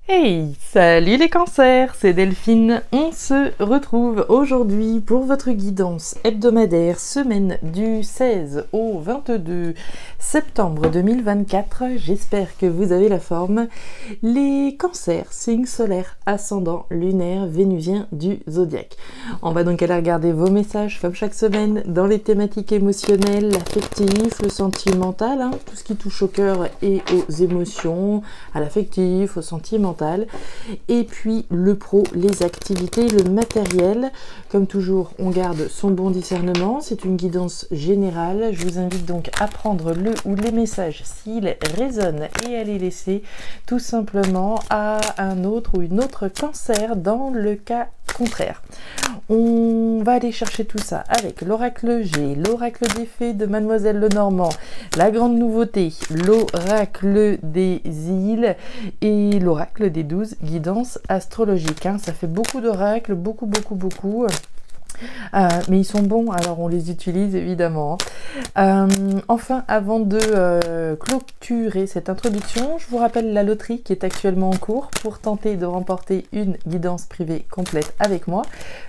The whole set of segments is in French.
Hey, salut les cancers, c'est Delphine. On se retrouve aujourd'hui pour votre guidance hebdomadaire, semaine du 16 au 22 septembre 2024. J'espère que vous avez la forme. Les cancers, signe solaire, ascendant, lunaire, vénusien du zodiaque. On va donc aller regarder vos messages comme chaque semaine dans les thématiques émotionnelles, l'affectif, le sentimental, tout ce qui touche au cœur et aux émotions, à l'affectif, au sentimental. Et puis le pro, les activités, le matériel. Comme toujours, on garde son bon discernement. C'est une guidance générale. Je vous invite donc à prendre le ou les messages s'ils résonnent et à les laisser tout simplement à un autre ou une autre cancer dans le cas contraire. On va aller chercher tout ça avec l'oracle G, l'oracle des fées de Mademoiselle Lenormand, la grande nouveauté, l'oracle des îles et l'oracle des 12 guidances astrologiques. Ça fait beaucoup d'oracles, beaucoup. Mais ils sont bons, alors on les utilise évidemment. Enfin, avant de clôturer cette introduction, je vous rappelle la loterie qui est actuellement en cours pour tenter de remporter une guidance privée complète avec moi.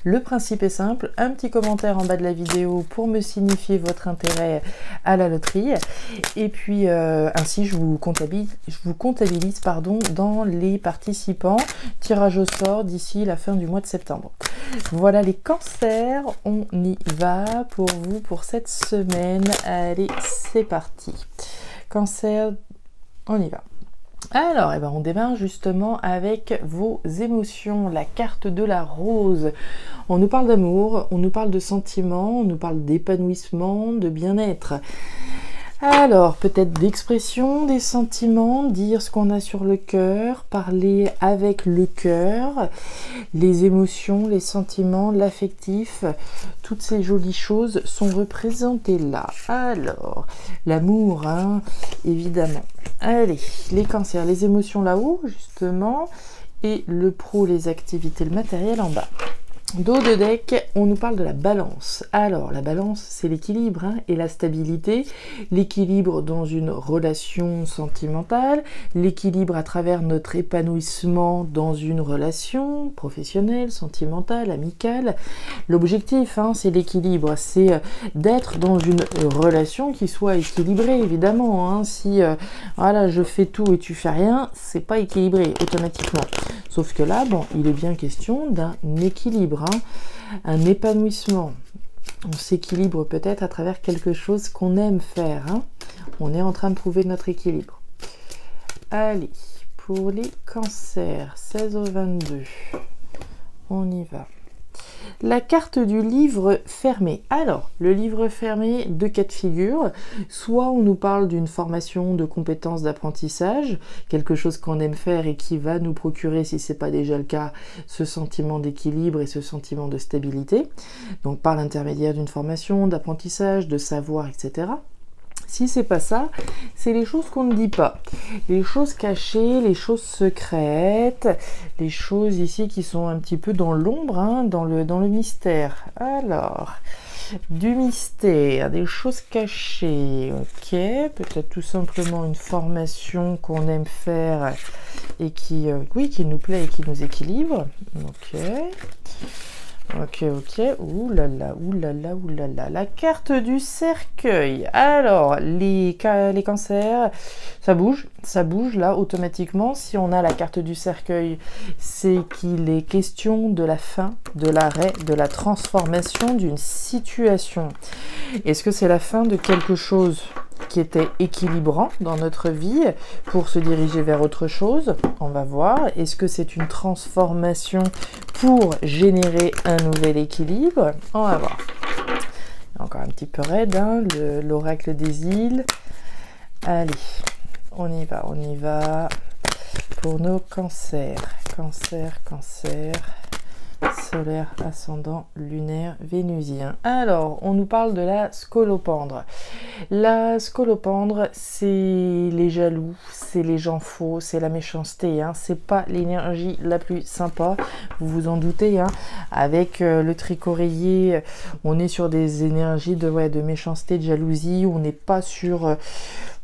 Le principe est simple, un petit commentaire en bas de la vidéo pour me signifier votre intérêt à la loterie. Et puis ainsi je vous comptabilise dans les participants. Tirage au sort d'ici la fin du mois de septembre. Voilà les cancers, on y va pour vous pour cette semaine. Allez, c'est parti. Cancer, on y va. Alors, on démarre justement avec vos émotions, la carte de la rose. On nous parle d'amour, on nous parle de sentiments, on nous parle d'épanouissement, de bien-être. Alors, peut-être d'expression des sentiments, dire ce qu'on a sur le cœur, parler avec le cœur, les émotions, les sentiments, l'affectif, toutes ces jolies choses sont représentées là. Alors, l'amour, évidemment. Allez, les cancers, les émotions là-haut, justement, et le pro, les activités, le matériel en bas. Dos de deck, on nous parle de la balance. Alors, la balance, c'est l'équilibre et la stabilité. L'équilibre dans une relation sentimentale, l'équilibre à travers notre épanouissement dans une relation professionnelle, sentimentale, amicale. L'objectif, c'est l'équilibre, c'est d'être dans une relation qui soit équilibrée, évidemment. Si voilà, je fais tout et tu fais rien, c'est pas équilibré automatiquement. Sauf que là, il est bien question d'un équilibre, un épanouissement. On s'équilibre peut-être à travers quelque chose qu'on aime faire. On est en train de trouver notre équilibre. Allez, pour les cancers, 16 au 22, on y va. La carte du livre fermé. Alors, le livre fermé, deux cas de figure. Soit on nous parle d'une formation de compétences d'apprentissage, quelque chose qu'on aime faire et qui va nous procurer, si ce n'est pas déjà le cas, ce sentiment d'équilibre et ce sentiment de stabilité. Donc par l'intermédiaire d'une formation d'apprentissage, de savoir, etc. Si c'est pas ça, c'est les choses qu'on ne dit pas, les choses cachées, les choses secrètes, les choses ici qui sont un petit peu dans l'ombre, dans le mystère. Alors, du mystère, des choses cachées, ok, peut-être tout simplement une formation qu'on aime faire et qui nous plaît et qui nous équilibre, ok. Ok, oulala, la carte du cercueil. Alors, les cancers, ça bouge là automatiquement. Si on a la carte du cercueil, c'est qu'il est question de la fin, de l'arrêt, de la transformation d'une situation. Est-ce que c'est la fin de quelque chose qui était équilibrant dans notre vie pour se diriger vers autre chose? On va voir. Est-ce que c'est une transformation pour générer un nouvel équilibre? On va voir. Encore un petit peu raide, l'oracle des îles. Allez, on y va pour nos cancers. Cancer, solaire, ascendant, lunaire, vénusien. Alors, on nous parle de la scolopendre. La scolopendre, c'est les jaloux, c'est les gens faux, c'est la méchanceté. C'est pas l'énergie la plus sympa, vous vous en doutez. Avec le tricoréier, on est sur des énergies de méchanceté, de jalousie. On n'est pas sur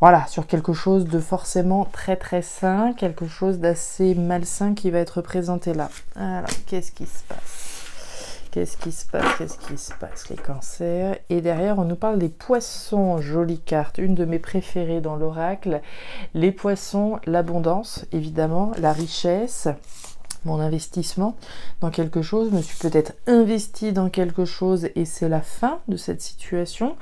Voilà, sur quelque chose de forcément très très sain, quelque chose d'assez malsain qui va être présenté là. Alors, qu'est-ce qui se passe? Qu'est-ce qui se passe? Qu'est-ce qui se passe? Les cancers. Et derrière, on nous parle des poissons. Jolie carte, une de mes préférées dans l'oracle. Les poissons, l'abondance, évidemment, la richesse. Mon investissement dans quelque chose, je me suis peut-être investi dans quelque chose et c'est la fin de cette situation.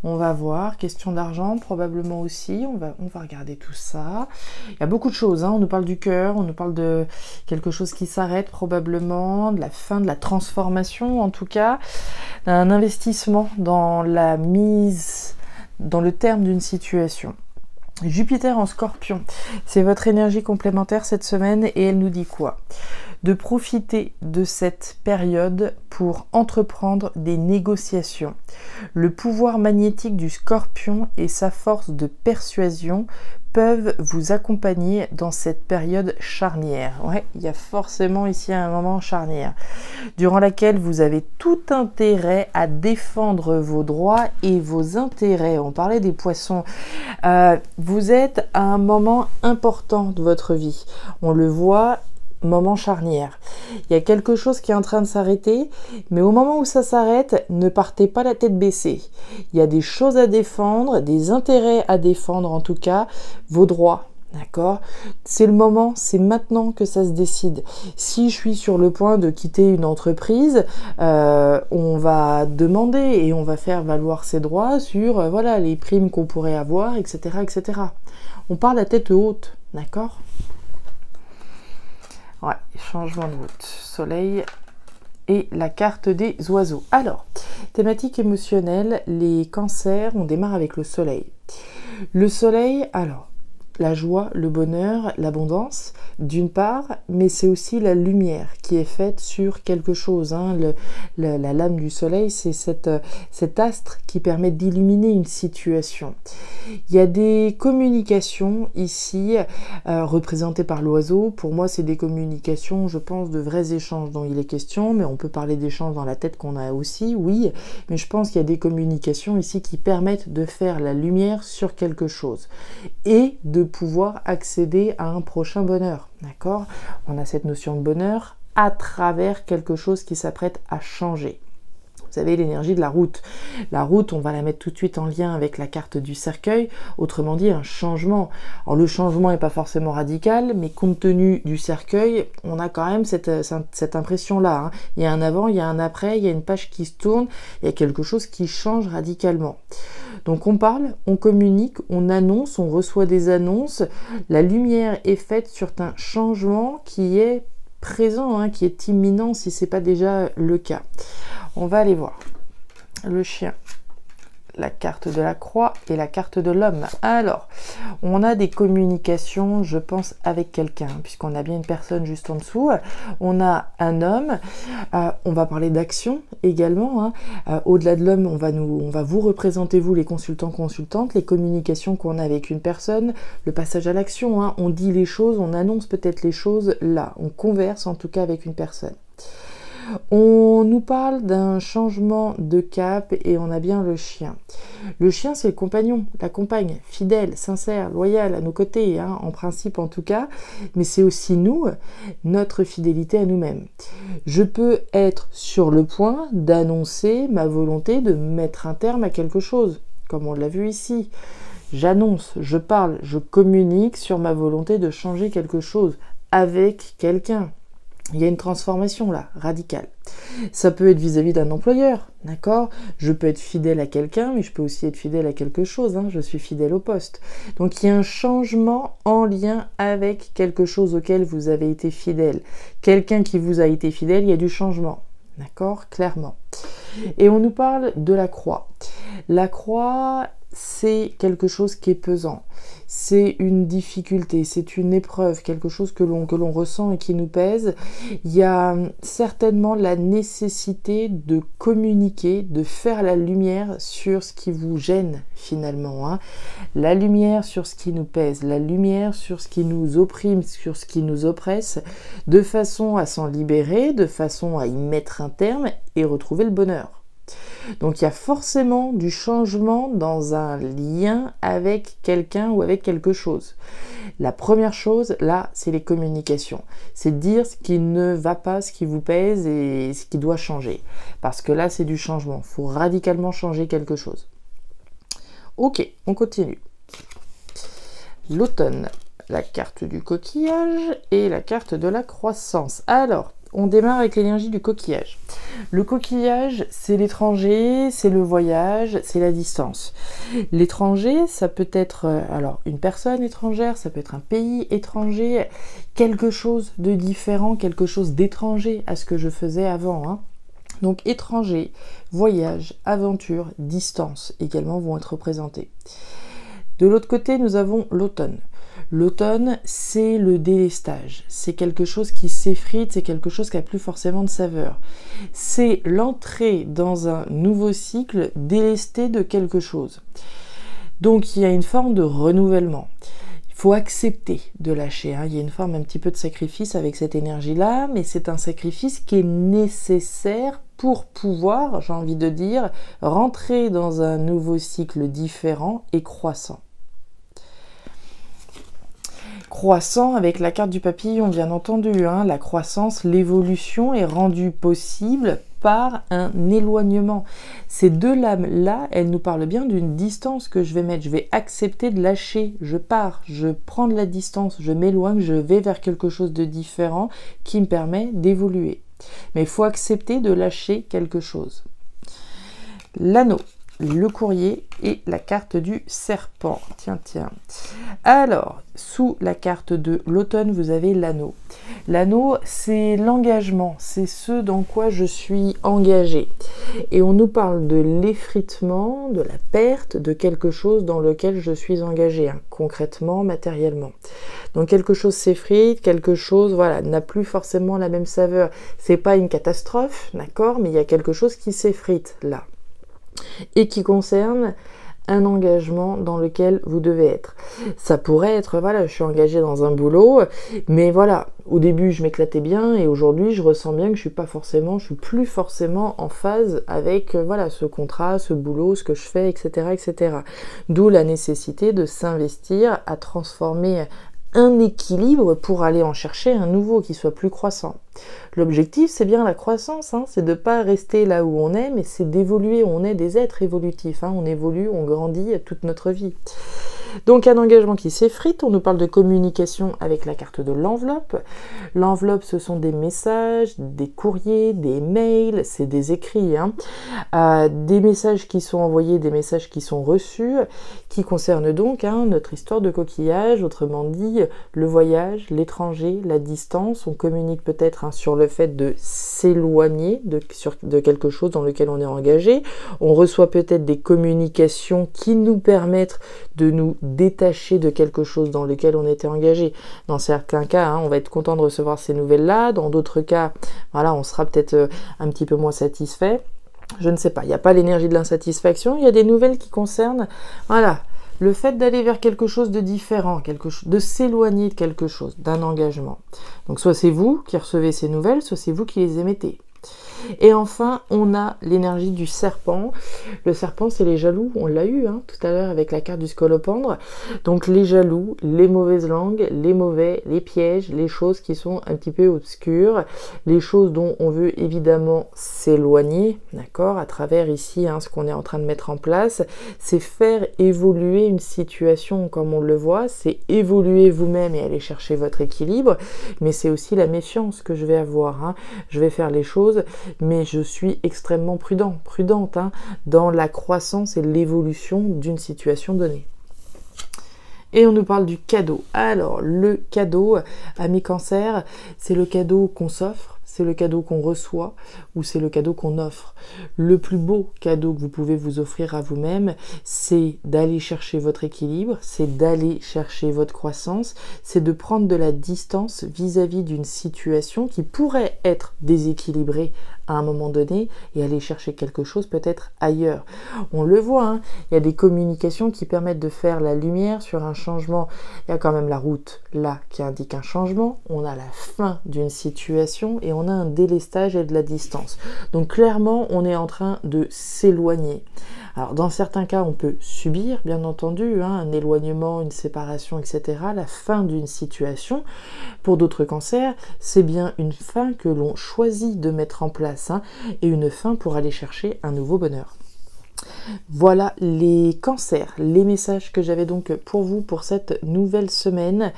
On va voir, question d'argent probablement aussi, on va regarder tout ça. Il y a beaucoup de choses, hein. On nous parle du cœur, on nous parle de quelque chose qui s'arrête probablement, de la fin de la transformation en tout cas, d'un investissement dans la mise, dans le terme d'une situation. Jupiter en Scorpion, c'est votre énergie complémentaire cette semaine et elle nous dit quoi? De profiter de cette période pour entreprendre des négociations. Le pouvoir magnétique du Scorpion et sa force de persuasion peuvent vous accompagner dans cette période charnière. Ouais, il y a forcément ici un moment charnière, durant laquelle vous avez tout intérêt à défendre vos droits et vos intérêts. On parlait des poissons. Vous êtes à un moment important de votre vie. On le voit, moment charnière. Il y a quelque chose qui est en train de s'arrêter, mais au moment où ça s'arrête, ne partez pas la tête baissée. Il y a des choses à défendre, des intérêts à défendre en tout cas, vos droits. D'accord? C'est le moment, c'est maintenant que ça se décide. Si je suis sur le point de quitter une entreprise, on va demander et on va faire valoir ses droits sur voilà, les primes qu'on pourrait avoir, etc., etc. On parle à tête haute, d'accord? Ouais, changement de route, soleil et la carte des oiseaux. Alors, thématique émotionnelle, les cancers, on démarre avec le soleil. Le soleil, alors, la joie, le bonheur, l'abondance, d'une part, mais c'est aussi la lumière qui est faite sur quelque chose. Hein. La lame du soleil, c'est cet astre qui permet d'illuminer une situation. Il y a des communications ici, représentées par l'oiseau. Pour moi, c'est des communications, je pense, de vrais échanges dont il est question, mais on peut parler d'échanges dans la tête qu'on a aussi, oui, mais je pense qu'il y a des communications ici qui permettent de faire la lumière sur quelque chose et de pouvoir accéder à un prochain bonheur, d'accord? On a cette notion de bonheur à travers quelque chose qui s'apprête à changer. Vous avez l'énergie de la route. La route, on va la mettre tout de suite en lien avec la carte du cercueil, autrement dit un changement. Alors le changement n'est pas forcément radical, mais compte tenu du cercueil, on a quand même cette impression-là. Hein. Il y a un avant, il y a un après, il y a une page qui se tourne, il y a quelque chose qui change radicalement. Donc on parle, on communique, on annonce, on reçoit des annonces. La lumière est faite sur un changement qui est présent, hein, qui est imminent si ce n'est pas déjà le cas. On va aller voir le chien, la carte de la croix et la carte de l'homme. Alors, on a des communications, je pense, avec quelqu'un, puisqu'on a bien une personne juste en dessous. On a un homme, on va parler d'action également. Hein. Au-delà de l'homme, on va vous représenter, vous les consultants, consultantes, les communications qu'on a avec une personne, le passage à l'action. Hein. On dit les choses, on annonce peut-être les choses là. On converse en tout cas avec une personne. On nous parle d'un changement de cap et on a bien le chien. Le chien, c'est le compagnon, la compagne, fidèle, sincère, loyal à nos côtés, hein, en principe en tout cas, mais c'est aussi nous, notre fidélité à nous-mêmes. Je peux être sur le point d'annoncer ma volonté de mettre un terme à quelque chose, comme on l'a vu ici. J'annonce, je parle, je communique sur ma volonté de changer quelque chose avec quelqu'un. Il y a une transformation là, radicale. Ça peut être vis-à-vis d'un employeur, d'accord? Je peux être fidèle à quelqu'un, mais je peux aussi être fidèle à quelque chose, hein, je suis fidèle au poste. Donc il y a un changement en lien avec quelque chose auquel vous avez été fidèle. Quelqu'un qui vous a été fidèle, il y a du changement, d'accord? Clairement. Et on nous parle de la croix. La croix, c'est quelque chose qui est pesant. C'est une difficulté, c'est une épreuve, quelque chose que l'on ressent et qui nous pèse. Il y a certainement la nécessité de communiquer, de faire la lumière sur ce qui vous gêne finalement. Hein. La lumière sur ce qui nous pèse, la lumière sur ce qui nous opprime, sur ce qui nous oppresse, de façon à s'en libérer, de façon à y mettre un terme et retrouver le bonheur. Donc il y a forcément du changement dans un lien avec quelqu'un ou avec quelque chose. La première chose, là, c'est les communications. C'est de dire ce qui ne va pas, ce qui vous pèse et ce qui doit changer. Parce que là, c'est du changement. Il faut radicalement changer quelque chose. Ok, on continue. L'automne, la carte du coquillage et la carte de la croissance. Alors, on démarre avec l'énergie du coquillage. Le coquillage, c'est l'étranger, c'est le voyage, c'est la distance. L'étranger, ça peut être alors une personne étrangère, ça peut être un pays étranger, quelque chose de différent, quelque chose d'étranger à ce que je faisais avant, hein. Donc étranger, voyage, aventure, distance également vont être représentés. De l'autre côté, nous avons l'automne. L'automne, c'est le délestage. C'est quelque chose qui s'effrite, c'est quelque chose qui n'a plus forcément de saveur. C'est l'entrée dans un nouveau cycle délesté de quelque chose. Donc il y a une forme de renouvellement. Il faut accepter de lâcher, hein. Il y a une forme un petit peu de sacrifice avec cette énergie-là, mais c'est un sacrifice qui est nécessaire pour pouvoir, j'ai envie de dire, rentrer dans un nouveau cycle différent et croissant. Croissant avec la carte du papillon, bien entendu, hein, la croissance, l'évolution est rendue possible par un éloignement. Ces deux lames-là, elles nous parlent bien d'une distance que je vais mettre. Je vais accepter de lâcher, je pars, je prends de la distance, je m'éloigne, je vais vers quelque chose de différent qui me permet d'évoluer. Mais il faut accepter de lâcher quelque chose. L'anneau, le courrier et la carte du serpent. Tiens. Alors, sous la carte de l'automne, vous avez l'anneau. L'anneau, c'est l'engagement, c'est ce dans quoi je suis engagée. Et on nous parle de l'effritement, de la perte de quelque chose dans lequel je suis engagée, hein, concrètement, matériellement. Donc quelque chose s'effrite, quelque chose, voilà, n'a plus forcément la même saveur. C'est pas une catastrophe, d'accord, mais il y a quelque chose qui s'effrite là. Et qui concerne un engagement dans lequel vous devez être. Ça pourrait être, voilà, je suis engagée dans un boulot, mais voilà, au début je m'éclatais bien et aujourd'hui je ressens bien que je suis plus forcément en phase avec, voilà, ce contrat, ce boulot, ce que je fais, etc., etc. D'où la nécessité de s'investir à transformer un équilibre pour aller en chercher un nouveau qui soit plus croissant. L'objectif, c'est bien la croissance, hein, c'est de ne pas rester là où on est, mais c'est d'évoluer. On est des êtres évolutifs, hein, on évolue, on grandit toute notre vie. Donc un engagement qui s'effrite, on nous parle de communication avec la carte de l'enveloppe. L'enveloppe, ce sont des messages, des courriers, des mails, c'est des écrits, hein. Des messages qui sont envoyés, des messages qui sont reçus, qui concernent donc, hein, notre histoire de coquillage, autrement dit, le voyage, l'étranger, la distance. On communique peut-être, hein, sur le fait de s'éloigner de quelque chose dans lequel on est engagé. On reçoit peut-être des communications qui nous permettent de nous détacher de quelque chose dans lequel on était engagé. Dans certains cas, hein, on va être content de recevoir ces nouvelles-là. Dans d'autres cas, voilà, on sera peut-être un petit peu moins satisfait. Je ne sais pas, il n'y a pas l'énergie de l'insatisfaction. Il y a des nouvelles qui concernent, voilà, le fait d'aller vers quelque chose de différent, de s'éloigner de quelque chose, d'un engagement. Donc soit c'est vous qui recevez ces nouvelles, soit c'est vous qui les émettez. Et enfin, on a l'énergie du serpent. Le serpent, c'est les jaloux. On l'a eu, hein, tout à l'heure avec la carte du scolopendre. Donc les jaloux, les mauvaises langues, les mauvais, les pièges, les choses qui sont un petit peu obscures, les choses dont on veut évidemment s'éloigner, d'accord, à travers ici, hein, ce qu'on est en train de mettre en place. C'est faire évoluer une situation comme on le voit, c'est évoluer vous-même et aller chercher votre équilibre, mais c'est aussi la méfiance que je vais avoir, hein. Je vais faire les choses, mais je suis extrêmement prudente, hein, dans la croissance et l'évolution d'une situation donnée. Et on nous parle du cadeau. Alors, le cadeau, amis Cancer, c'est le cadeau qu'on s'offre, c'est le cadeau qu'on reçoit ou c'est le cadeau qu'on offre. Le plus beau cadeau que vous pouvez vous offrir à vous-même, c'est d'aller chercher votre équilibre, c'est d'aller chercher votre croissance, c'est de prendre de la distance vis-à-vis d'une situation qui pourrait être déséquilibrée à un moment donné et aller chercher quelque chose peut-être ailleurs. On le voit, hein, il y a des communications qui permettent de faire la lumière sur un changement. Il y a quand même la route là qui indique un changement, on a la fin d'une situation et on a un délestage et de la distance. Donc clairement, on est en train de s'éloigner. Alors dans certains cas, on peut subir, bien entendu, hein, un éloignement, une séparation, etc., la fin d'une situation. Pour d'autres cancers, c'est bien une fin que l'on choisit de mettre en place, hein, et une fin pour aller chercher un nouveau bonheur. Voilà les cancers, les messages que j'avais donc pour vous pour cette nouvelle semaine.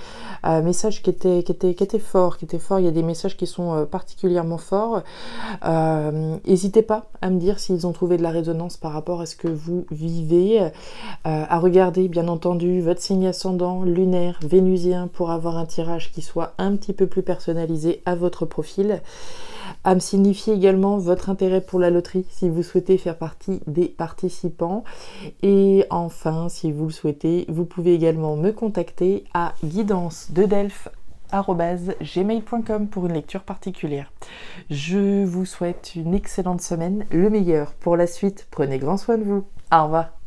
Messages qui étaient forts, Il y a des messages qui sont particulièrement forts. N'hésitez pas à me dire s'ils ont trouvé de la résonance par rapport à ce que vous vivez. À regarder bien entendu votre signe ascendant, lunaire, vénusien pour avoir un tirage qui soit un petit peu plus personnalisé à votre profil. À me signifier également votre intérêt pour la loterie si vous souhaitez faire partie des participants. Et enfin, si vous le souhaitez, vous pouvez également me contacter à guidance-de-delphes@gmail.com pour une lecture particulière. Je vous souhaite une excellente semaine, le meilleur pour la suite. Prenez grand soin de vous. Au revoir.